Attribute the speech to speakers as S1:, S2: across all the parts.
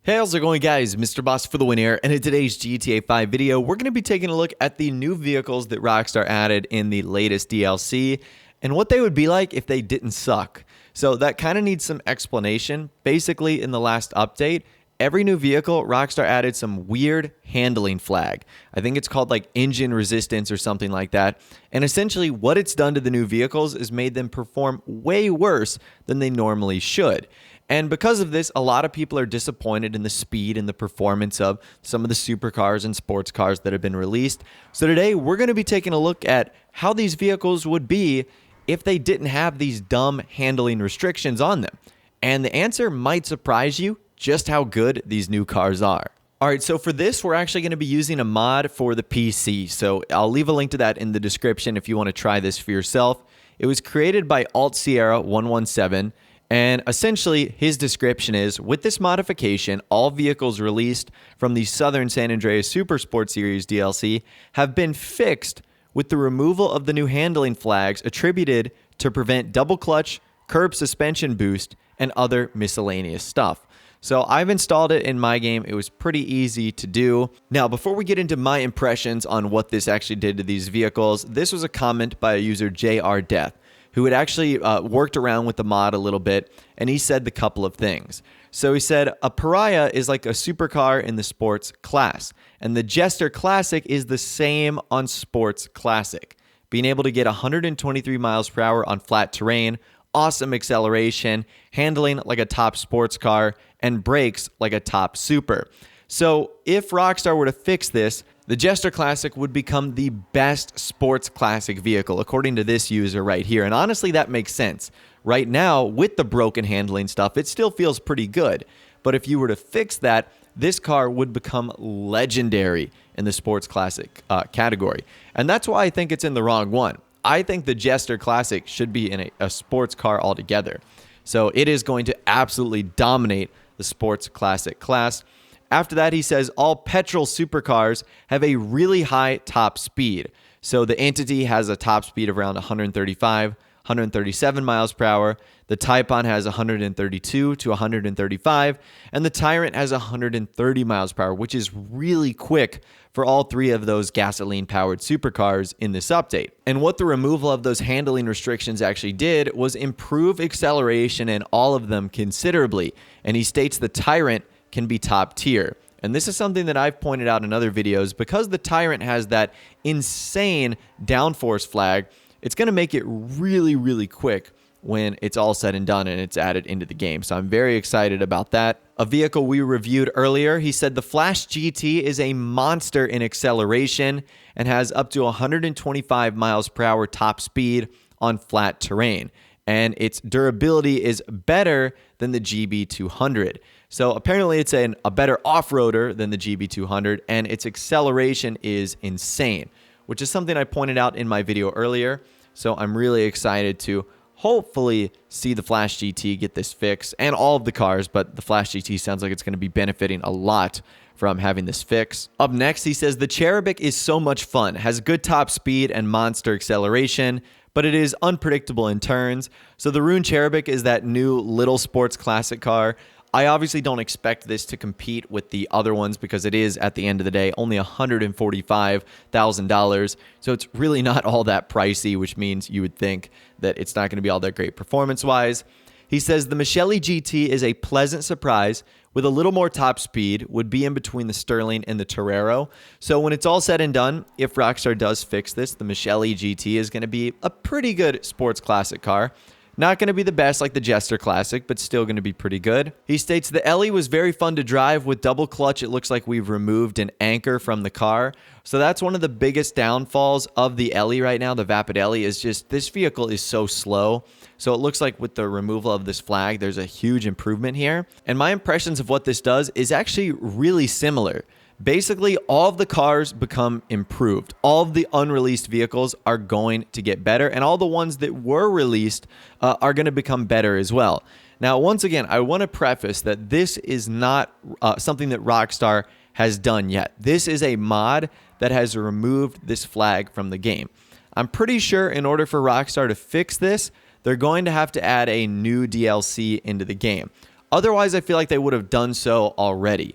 S1: Hey, how's it going, guys? Mr. Boss for the win here, and in today's GTA 5 video, we're going to be taking a look at the new vehicles that Rockstar added in the latest DLC and what they would be like if they didn't suck. So that kind of needs some explanation. Basically, in the last update, every new vehicle, Rockstar added some weird handling flag. I think it's called like engine resistance or something like that. And essentially what it's done to the new vehicles is made them perform way worse than they normally should. And because of this, a lot of people are disappointed in the speed and the performance of some of the supercars and sports cars that have been released. So today, we're going to be taking a look at how these vehicles would be if they didn't have these dumb handling restrictions on them. And the answer might surprise you just how good these new cars are. All right, so for this, we're actually going to be using a mod for the PC. So I'll leave a link to that in the description if you want to try this for yourself. It was created by Alt Sierra 117. And essentially, his description is, with this modification, all vehicles released from the Southern San Andreas Super Sport Series DLC have been fixed with the removal of the new handling flags attributed to prevent double clutch, curb suspension boost, and other miscellaneous stuff. So I've installed it in my game. It was pretty easy to do. Now, before we get into my impressions on what this actually did to these vehicles, this was a comment by a user JR Death, who had actually worked around with the mod a little bit, and he said the couple of things. So he said, a Pariah is like a supercar in the Sports Class, and the Jester Classic is the same on Sports Classic. Being able to get 123 miles per hour on flat terrain, awesome acceleration, handling like a top sports car, and brakes like a top super. So if Rockstar were to fix this, the Jester Classic would become the best sports classic vehicle, according to this user right here. And honestly, that makes sense. Right now, with the broken handling stuff, it still feels pretty good. But if you were to fix that, this car would become legendary in the sports classic category. And that's why I think it's in the wrong one. I think the Jester Classic should be in a sports car altogether. So it is going to absolutely dominate the sports classic class. After that, he says all petrol supercars have a really high top speed. So the Entity has a top speed of around 135, 137 miles per hour. The Typon has 132 to 135, and the Tyrant has 130 miles per hour, which is really quick for all three of those gasoline-powered supercars in this update. And what the removal of those handling restrictions actually did was improve acceleration in all of them considerably. And he states the Tyrant can be top tier. And this is something that I've pointed out in other videos. Because the Tyrant has that insane downforce flag, it's going to make it really, really quick when it's all said and done and it's added into the game. So I'm very excited about that. A vehicle we reviewed earlier, he said the Flash GT is a monster in acceleration and has up to 125 miles per hour top speed on flat terrain. And its durability is better than the GB200. So apparently it's a better off-roader than the GB200, and its acceleration is insane, which is something I pointed out in my video earlier. So I'm really excited to hopefully see the Flash GT get this fix, and all of the cars, but the Flash GT sounds like it's going to be benefiting a lot from having this fix. Up next, he says the Cherubic is so much fun, has good top speed and monster acceleration, but it is unpredictable in turns. So the Rune Cherubic is that new little sports classic car. I obviously don't expect this to compete with the other ones because it is, at the end of the day, only $145,000. So it's really not all that pricey, which means you would think that it's not going to be all that great performance-wise. He says the Michele GT is a pleasant surprise with a little more top speed, would be in between the Sterling and the Torero. So when it's all said and done, if Rockstar does fix this, the Michele GT is going to be a pretty good sports classic car. Not going to be the best like the Jester Classic, but still going to be pretty good. He states the Ellie was very fun to drive. With double clutch, it looks like we've removed an anchor from the car. So that's one of the biggest downfalls of the Ellie right now, the Vapid Ellie, is just this vehicle is so slow. So it looks like with the removal of this flag, there's a huge improvement here. And my impressions of what this does is actually really similar. Basically, all of the cars become improved. All of the unreleased vehicles are going to get better, and all the ones that were released are going to become better as well. Now, once again, I want to preface that this is not something that Rockstar has done yet. This is a mod that has removed this flag from the game. I'm pretty sure in order for Rockstar to fix this, they're going to have to add a new DLC into the game. Otherwise, I feel like they would have done so already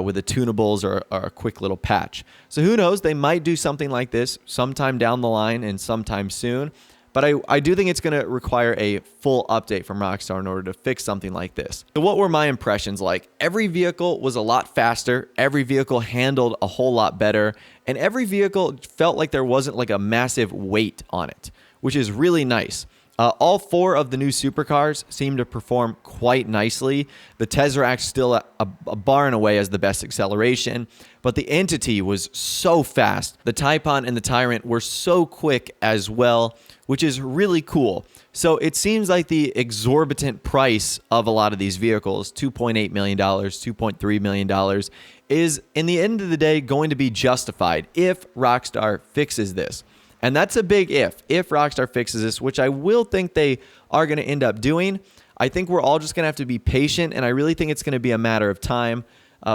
S1: with the tunables or a quick little patch. So who knows? They might do something like this sometime down the line and sometime soon. But I do think it's going to require a full update from Rockstar in order to fix something like this. So what were my impressions like? Every vehicle was a lot faster. Every vehicle handled a whole lot better. And every vehicle felt like there wasn't like a massive weight on it, which is really nice. All 4 of the new supercars seem to perform quite nicely. The Tesseract still a bar and away as the best acceleration, but the Entity was so fast. The Taipon and the Tyrant were so quick as well, which is really cool. So it seems like the exorbitant price of a lot of these vehicles, $2.8 million, $2.3 million, is in the end of the day going to be justified if Rockstar fixes this. And that's a big if Rockstar fixes this, which I will think they are going to end up doing. I think we're all just going to have to be patient, and I really think it's going to be a matter of time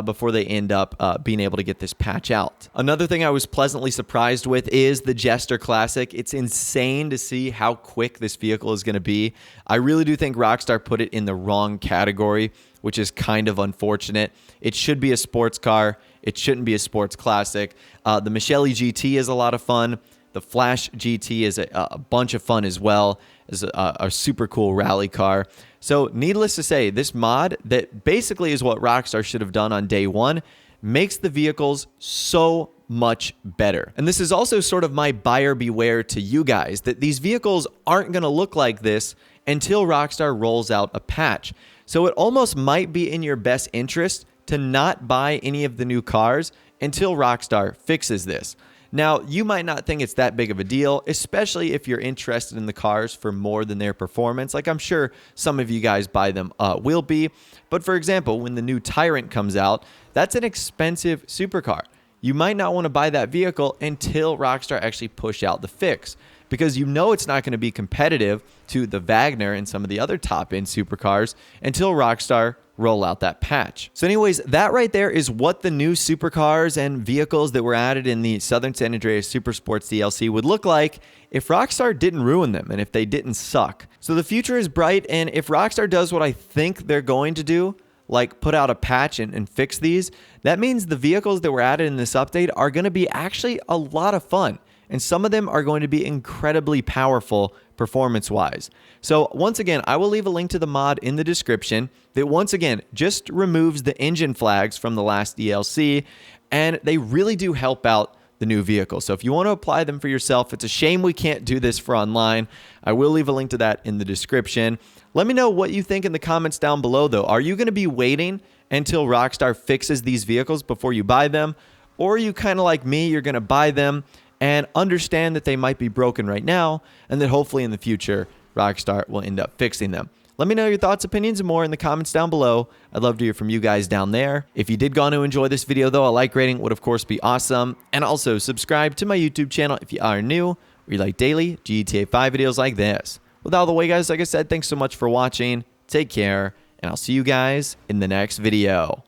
S1: before they end up being able to get this patch out. Another thing I was pleasantly surprised with is the Jester Classic. It's insane to see how quick this vehicle is going to be. I really do think Rockstar put it in the wrong category, which is kind of unfortunate. It should be a sports car. It shouldn't be a sports classic. The Michele GT is a lot of fun. The Flash GT is a bunch of fun as well, as a super cool rally car. So needless to say, this mod that basically is what Rockstar should have done on day one makes the vehicles so much better. And this is also sort of my buyer beware to you guys, that these vehicles aren't going to look like this until Rockstar rolls out a patch. So it almost might be in your best interest to not buy any of the new cars until Rockstar fixes this. Now, you might not think it's that big of a deal, especially if you're interested in the cars for more than their performance. Like I'm sure some of you guys buy them will be. But for example, when the new Tyrant comes out, that's an expensive supercar. You might not want to buy that vehicle until Rockstar actually push out the fix, because you know it's not going to be competitive to the Wagner and some of the other top-end supercars until Rockstar roll out that patch. So anyways, that right there is what the new supercars and vehicles that were added in the Southern San Andreas Super Sports DLC would look like if Rockstar didn't ruin them and if they didn't suck. So the future is bright, and if Rockstar does what I think they're going to do, like put out a patch and fix these, that means the vehicles that were added in this update are going to be actually a lot of fun. And some of them are going to be incredibly powerful performance-wise. So once again, I will leave a link to the mod in the description that once again just removes the engine flags from the last DLC, and they really do help out the new vehicle. So if you want to apply them for yourself, it's a shame we can't do this for online. I will leave a link to that in the description. Let me know what you think in the comments down below, though. Are you going to be waiting until Rockstar fixes these vehicles before you buy them? Or are you kind of like me, you're going to buy them and understand that they might be broken right now, and that hopefully in the future, Rockstar will end up fixing them? Let me know your thoughts, opinions, and more in the comments down below. I'd love to hear from you guys down there. If you did go on to enjoy this video, though, a like rating would, of course, be awesome. And also, subscribe to my YouTube channel if you are new, or you like daily GTA 5 videos like this. With all the way, guys, like I said, thanks so much for watching. Take care, and I'll see you guys in the next video.